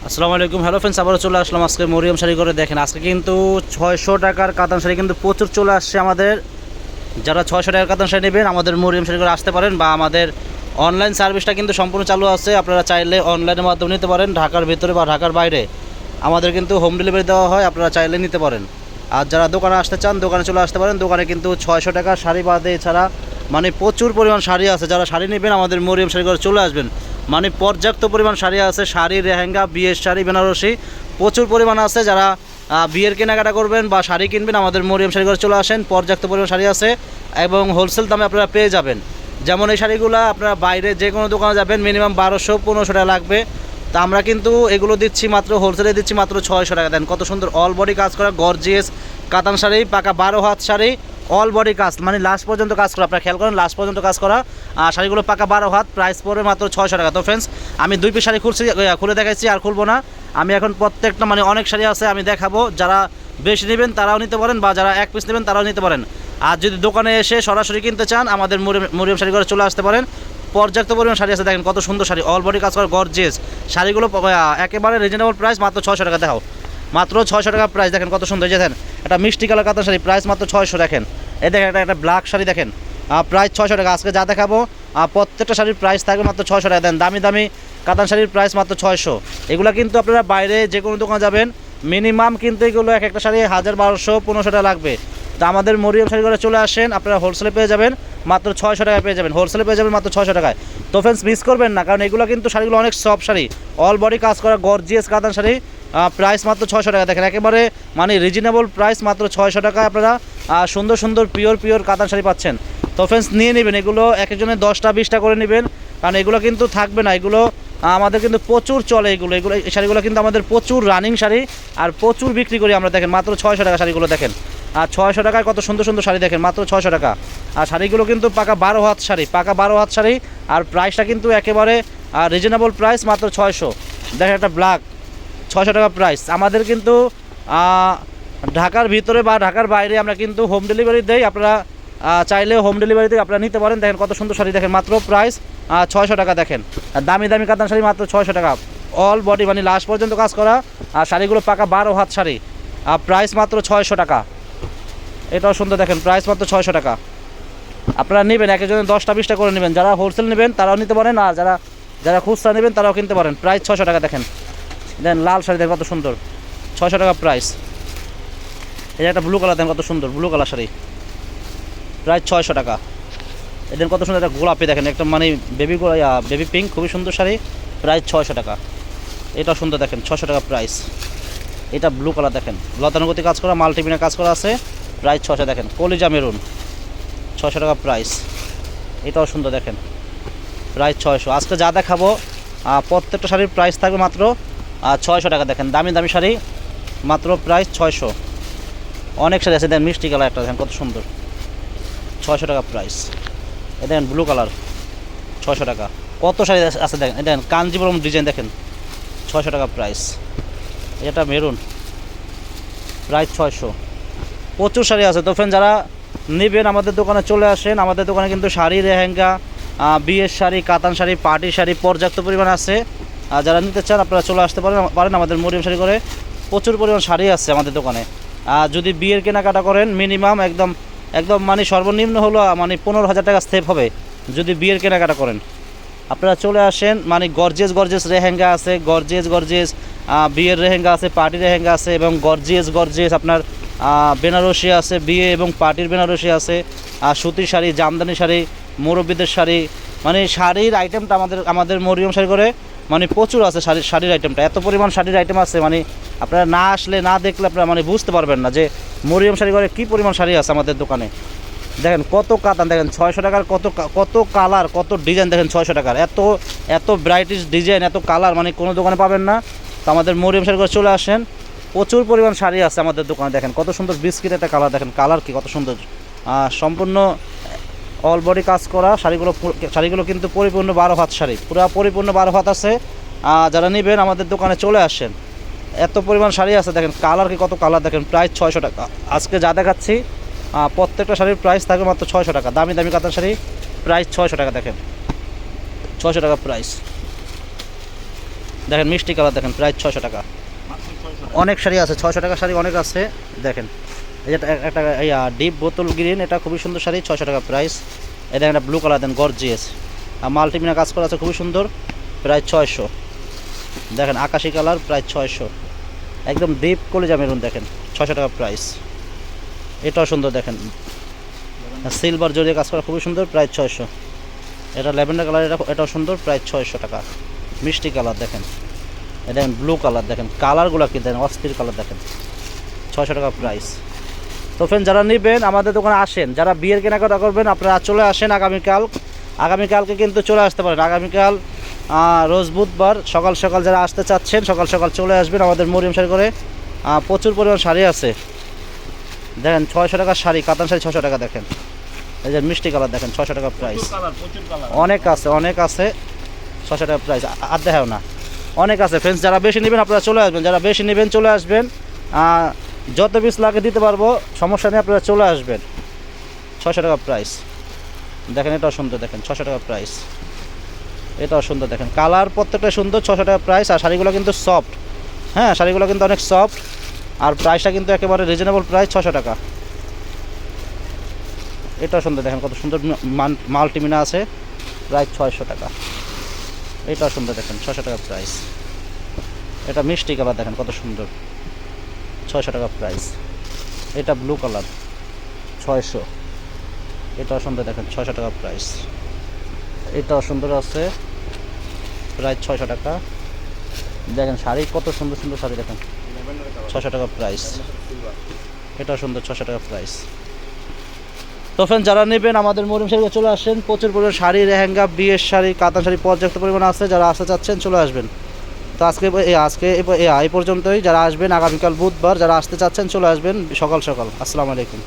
আসসালামু আলাইকুম। Hello friends, আবারও চলে আসলাম আজকে মরিয়ম শাড়ি করে। দেখেন আজকে কিন্তু 600 টাকার কাতান শাড়ি কিন্তু প্রচুর চলে আসছে আমাদের। যারা 600 টাকার কাতান শাড়ি নেবেন আমাদের মরিয়ম শাড়ি করে আসতে পারেন, বা আমাদের অনলাইন সার্ভিসটা কিন্তু সম্পূর্ণ চালু আছে। আপনারা চাইলে অনলাইনের মাধ্যমে নিতে পারেন, ঢাকার ভিতরে বা ঢাকার বাইরে আমাদের কিন্তু হোম ডেলিভারি দেওয়া হয়, আপনারা চাইলে নিতে পারেন। আর যারা দোকানে আসতে চান দোকানে চলে আসতে পারেন। দোকানে কিন্তু 600 টাকার শাড়ি বাদে এছাড়া মানে প্রচুর পরিমাণ শাড়ি আছে। যারা শাড়ি নেবেন আমাদের মরিয়ম শাড়ি করে চলে আসবেন, মানে পর্যাপ্ত পরিমাণ শাড়ি আছে। শাড়ি, লেহেঙ্গা, বিয়ের শাড়ি, বেনারসি প্রচুর পরিমাণ আছে। যারা বিয়ের কেনাকাটা করবেন বা শাড়ি কিনবেন আমাদের মরিয়ম শাড়ি করে চলে আসেন। পর্যাপ্ত পরিমাণ শাড়ি আছে এবং হোলসেল দামে আপনারা পেয়ে যাবেন। যেমন এই শাড়িগুলো আপনারা বাইরে যে কোনো দোকানে যাবেন মিনিমাম 1200-1500 টাকা লাগবে, তা আমরা কিন্তু এগুলো দিচ্ছি মাত্র হোলসেলে দিচ্ছি মাত্র 600 টাকা। দেন কত সুন্দর অল বডি কাজ করা গর্জিয়াস কাতান শাড়ি, পাকা 12 হাত শাড়ি, অল বডি কাজ, মানে লাস্ট পর্যন্ত কাজ করা। আপনারা খেয়াল করেন লাস্ট পর্যন্ত কাজ করা শাড়িগুলো পাকা 12 হাত, প্রাইস পড়বে মাত্র 600 টাকা। তো ফ্রেন্ডস, আমি 2 পিস শাড়ি খুলে দেখাচ্ছি, আর খুলবো না। আমি এখন প্রত্যেকটা মানে অনেক শাড়ি আছে আমি দেখাবো। যারা বেশি নেবেন তারাও নিতে পারেন, বা যারা 1 পিস নেবেন তারাও নিতে পারেন। আর যদি দোকানে এসে সরাসরি কিনতে চান আমাদের মরিয়ম শাড়ি করে চলে আসতে পারেন। পর্যাপ্ত পরিমাণ শাড়ি আছে। দেখেন কত সুন্দর শাড়ি, অল বডি কাজ করা গর্জিয়াস শাড়িগুলো একেবারে রিজনেবল প্রাইস, মাত্র 600 টাকা। দেখাও মাত্র 600 টাকা প্রাইস। দেখেন কত সুন্দর, দেখেন একটা মিষ্টি কালার কাতান শাড়ি, প্রাইস মাত্র 600। দেখেন এই দেখেন একটা ব্ল্যাক শাড়ি, দেখেন প্রাইস 600 টাকা। আজকে যা দেখাবো প্রত্যেকটা শাড়ির প্রাইস থাকবে মাত্র 600 টাকা। দেন দামি দামি কাতান শাড়ির প্রাইস মাত্র 600। এগুলো কিন্তু আপনারা বাইরে যে কোনো দোকানে যাবেন মিনিমাম কিন্তু এগুলো এক একটা শাড়ি 1000, 1200, 1500 টাকা লাগবে। তো আমাদের মরিয়ম শাড়ি করে চলে আসেন, আপনারা হোলসেলে পেয়ে যাবেন মাত্র 600 টাকায় পেয়ে যাবেন। হোলসেলে পেয়ে যাবেন মাত্র 600 টাকায়। তো ফ্রেন্ডস, মিস করবেন না, কারণ এগুলো কিন্তু শাড়িগুলো অনেক সফট শাড়ি, অল বডি কাজ করা গর্জিয়াস কাতান শাড়ি, প্রাইস মাত্র 600 টাকা। দেখেন একেবারে মানে রিজনেবল প্রাইস, মাত্র 600 টাকায় আপনারা সুন্দর সুন্দর পিওর কাতান শাড়ি পাচ্ছেন। তো ফ্রেন্ডস, নিয়ে নেবেন এগুলো, এক একজনের 10টা 20টা করে নেবেন, কারণ এগুলো কিন্তু থাকবে না। এগুলো আমাদের কিন্তু প্রচুর চলে, এগুলো এই শাড়িগুলো কিন্তু আমাদের প্রচুর রানিং শাড়ি আর প্রচুর বিক্রি করি আমরা। দেখেন মাত্র 600 টাকা শাড়িগুলো, দেখেন আর 600 টাকায় কত সুন্দর সুন্দর শাড়ি, দেখেন মাত্র 600 টাকা। আর শাড়িগুলো কিন্তু পাকা 12 হাত শাড়ি, পাকা 12 হাত শাড়ি, আর প্রাইসটা কিন্তু একেবারে রিজনেবল প্রাইস, মাত্র 600। দেখেন একটা ব্ল্যাক, 600 টাকা প্রাইস। আমাদের কিন্তু ঢাকার ভিতরে বা ঢাকার বাইরে আমরা কিন্তু হোম ডেলিভারি দেই, আপনারা চাইলে হোম ডেলিভারিতে আপনারা নিতে পারেন। দেখেন কত সুন্দর শাড়ি, দেখেন মাত্র প্রাইস 600 টাকা। দেখেন দামি দামি কাতান শাড়ি মাত্র 600 টাকা, অল বডি মানে লাস্ট পর্যন্ত কাজ করা। আর শাড়িগুলো পাকা 12 হাত শাড়ি, প্রাইস মাত্র 600 টাকা। এটাও সুন্দর, দেখেন প্রাইস মাত্র 600 টাকা। আপনারা নেবেন এক একজনের 10টা 20টা করে নেবেন। যারা হোলসেল নেবেন তারাও নিতে পারেন, আর যারা খুচরা নেবেন তারাও কিনতে পারেন। প্রাইস 600 টাকা। দেখেন দেন লাল শাড়ি, দেখেন কত সুন্দর, 600 টাকা প্রাইস। এই যে একটা ব্লু কালার, দেখেন কত সুন্দর ব্লু কালার শাড়ি, প্রাইস 600 টাকা। এদের কত সুন্দর একটা গোলাপি, দেখেন একটা মানে বেবি পিঙ্ক, খুবই সুন্দর শাড়ি, প্রাইস 600 টাকা। এটা সুন্দর, দেখেন 600 টাকা প্রাইস। এটা ব্লু কালার, দেখেন লতানুগতি কাজ করা, মাল্টিমিনা কাজ করা আছে, প্রাইস 600। দেখেন কলিজা মেরুন, 600 টাকা প্রাইস। এটাও সুন্দর, দেখেন প্রাইস 600। আজকে যা দেখাবো প্রত্যেকটা শাড়ির প্রাইস থাকবে মাত্র 600 টাকা। দেখেন দামি দামি শাড়ি, মাত্র প্রাইস 600। অনেক শাড়ি আছে, দেখেন মিষ্টি কালার একটা, দেখেন কত সুন্দর, 600 টাকা প্রাইস। এ দেখেন ব্লু কালার, 600 টাকা। কত শাড়ি আছে দেখেন, দেখেন কাঞ্জিপুরম ডিজাইন, দেখেন 600 টাকা প্রাইস। এটা মেরুন, প্রাইস 600। প্রচুর শাড়ি আছে। তো ফ্রেন্ড, যারা নেবেন আমাদের দোকানে চলে আসেন। আমাদের দোকানে কিন্তু শাড়ি, লেহেঙ্গা, বিয়ের শাড়ি, কাতান শাড়ি, পার্টি শাড়ি পর্যাপ্ত পরিমাণ আছে। যারা নিতে চান আপনারা চলে আসতে পারেন আমাদের মরিয়ম শাড়ি করে। প্রচুর পরিমাণ শাড়ি আছে আমাদের দোকানে। যদি বিয়ের কেনাকাটা করেন মিনিমাম একদম মানে সর্বনিম্ন হলো মানে 15,000 টাকা সেভ হবে যদি বিয়ের কেনাকাটা করেন। আপনারা চলে আসেন, মানে গর্জিয়াস লেহেঙ্গা আছে, গর্জিয়াস বিয়ের লেহেঙ্গা আছে, পার্টি লেহেঙ্গা আছে, এবং গর্জিয়াস আপনার বেনারসি আছে, বিয়ে এবং পার্টির বেনারসি আছে, সুতির শাড়ি, জামদানি শাড়ি, মুরব্বিদের শাড়ি, মানে শাড়ির আইটেমটা আমাদের মরিয়ম শাড়ি করে মানে প্রচুর আছে। শাড়ির আইটেমটা এত পরিমাণ শাড়ির আইটেম আছে, মানে আপনারা না আসলে না দেখলে আপনারা মানে বুঝতে পারবেন না যে মরিয়ম শাড়ি করে কী পরিমাণ শাড়ি আছে আমাদের দোকানে। দেখেন কত কাতান, দেখেন 600 টাকার কত কালার, কত ডিজাইন, দেখেন 600 টাকার এত ব্রাইটিশ ডিজাইন, এত কালার মানে কোনো দোকানে পাবেন না। তো আমাদের মরিয়ম শাড়ি করে চলে আসেন, প্রচুর পরিমাণ শাড়ি আছে আমাদের দোকানে। দেখেন কত সুন্দর বিস্কিট একটা কালার, দেখেন কালার কি কত সুন্দর, সম্পূর্ণ অল বডি কাজ করা শাড়িগুলো কিন্তু পরিপূর্ণ 12 হাত শাড়ি, পুরো পরিপূর্ণ 12 হাত আছে। যারা নেবেন আমাদের দোকানে চলে আসেন, এত পরিমাণ শাড়ি আছে। দেখেন কালার কি কত কালার, দেখেন প্রাইস 600 টাকা। আজকে যা দেখাচ্ছি প্রত্যেকটা শাড়ির প্রাইস থাকবে মাত্র 600 টাকা। দামি দামি কাতান শাড়ি, প্রাইস 600 টাকা। দেখেন 600 টাকা প্রাইস। দেখেন মিষ্টি কালার দেখেন প্রায় 600 টাকা। অনেক শাড়ি আছে, 600 টাকা শাড়ি অনেক আছে। দেখেন এই যে একটা ডিপ বোতল গ্রিন, এটা খুবই সুন্দর শাড়ি, 600 টাকা প্রাইস। এটা একটা ব্লু কালার দেন গর্জিয়াস, আর মাল্টিমিনা কাজ করা আছে খুবই সুন্দর, প্রায় 600। দেখেন আকাশি কালার প্রায় 600, একদম ডিপ কলিজা মেরুন দেখেন 600 টাকা প্রাইস। এটাও সুন্দর দেখেন, সিলভার জড়িয়ে কাজ করা খুবই সুন্দর, প্রায় 600। এটা ল্যাভেন্ডার কালার, এটাও সুন্দর, প্রায় 600 টাকা। মিষ্টি কালার দেখেন, এটা দেখেন ব্লু কালার, দেখেন কালারগুলো কি দেখেন অস্থির কালার দেখেন, 600 টাকা প্রাইস। তো ফ্রেন্ড যারা নেবেন আমাদের দোকানে আসেন, যারা বিয়ের কেনাকাটা করবেন আপনারা চলে আসেন আগামীকালকে কিন্তু চলে আসতে পারেন। আগামীকাল রোজ বুধবার সকাল সকাল যারা আসতে চাচ্ছেন সকাল সকাল চলে আসবেন আমাদের মরিয়ম শাড়ি করে। প্রচুর পরিমাণ শাড়ি আছে দেখেন, 600 টাকার শাড়ি, কাতান শাড়ি 600 টাকা দেখেন। এই যে মিষ্টি কালার দেখেন 600 টাকা প্রাইস। অনেক আছে 600 টাকা প্রাইস, আর দেখাও না, অনেক আছে ফ্রেন্ডস। যারা বেশি নেবেন আপনারা চলে আসবেন, যারা বেশি নেবেন চলে আসবেন, যত পিস লাগে দিতে পারবো, সমস্যা নেই, আপনারা চলে আসবেন। 600 টাকা প্রাইস দেখেন, এটাও সুন্দর দেখেন 600 টাকা প্রাইস। এটাও সুন্দর দেখেন, কালার প্রত্যেকটা সুন্দর, 600 টাকা প্রাইস। আর শাড়িগুলো কিন্তু সফট, হ্যাঁ শাড়িগুলো কিন্তু অনেক সফট, আর প্রাইসটা কিন্তু একেবারে রিজনেবল প্রাইস, 600 টাকা। এটাও সুন্দর দেখেন কত সুন্দর মাল্টিমিনা আছে, প্রায় 600 টাকা। এটাও সুন্দর দেখেন 600 টাকা প্রাইস। এটা মিষ্টি কালার দেখেন কত সুন্দর, 600 টাকা প্রাইস। এটা ব্লু কালার 600। এটাও সুন্দর দেখেন 600 টাকা প্রাইস। এটাও সুন্দর আছে, প্রায় 600 টাকা। দেখেন শাড়ি কত সুন্দর সুন্দর শাড়ি দেখেন, 600 টাকা প্রাইস। এটাও সুন্দর, 600 টাকা প্রাইস। তো ফ্রেন্ড যারা নেবেন আমাদের মরিয়ম শাড়িতে চলে আসেন, প্রচুর পরিমাণ শাড়ি, লেহেঙ্গা, বিয়ের শাড়ি, কাতান শাড়ি পর্যাপ্ত পরিমাণ আছে। যারা আসতে চাচ্ছেন চলে আসবেন। তো আজকে এই পর্যন্তই। যারা আসবেন আগামীকাল বুধবার, যারা আসতে চাচ্ছেন চলে আসবেন সকাল সকাল। আসসালামু আলাইকুম।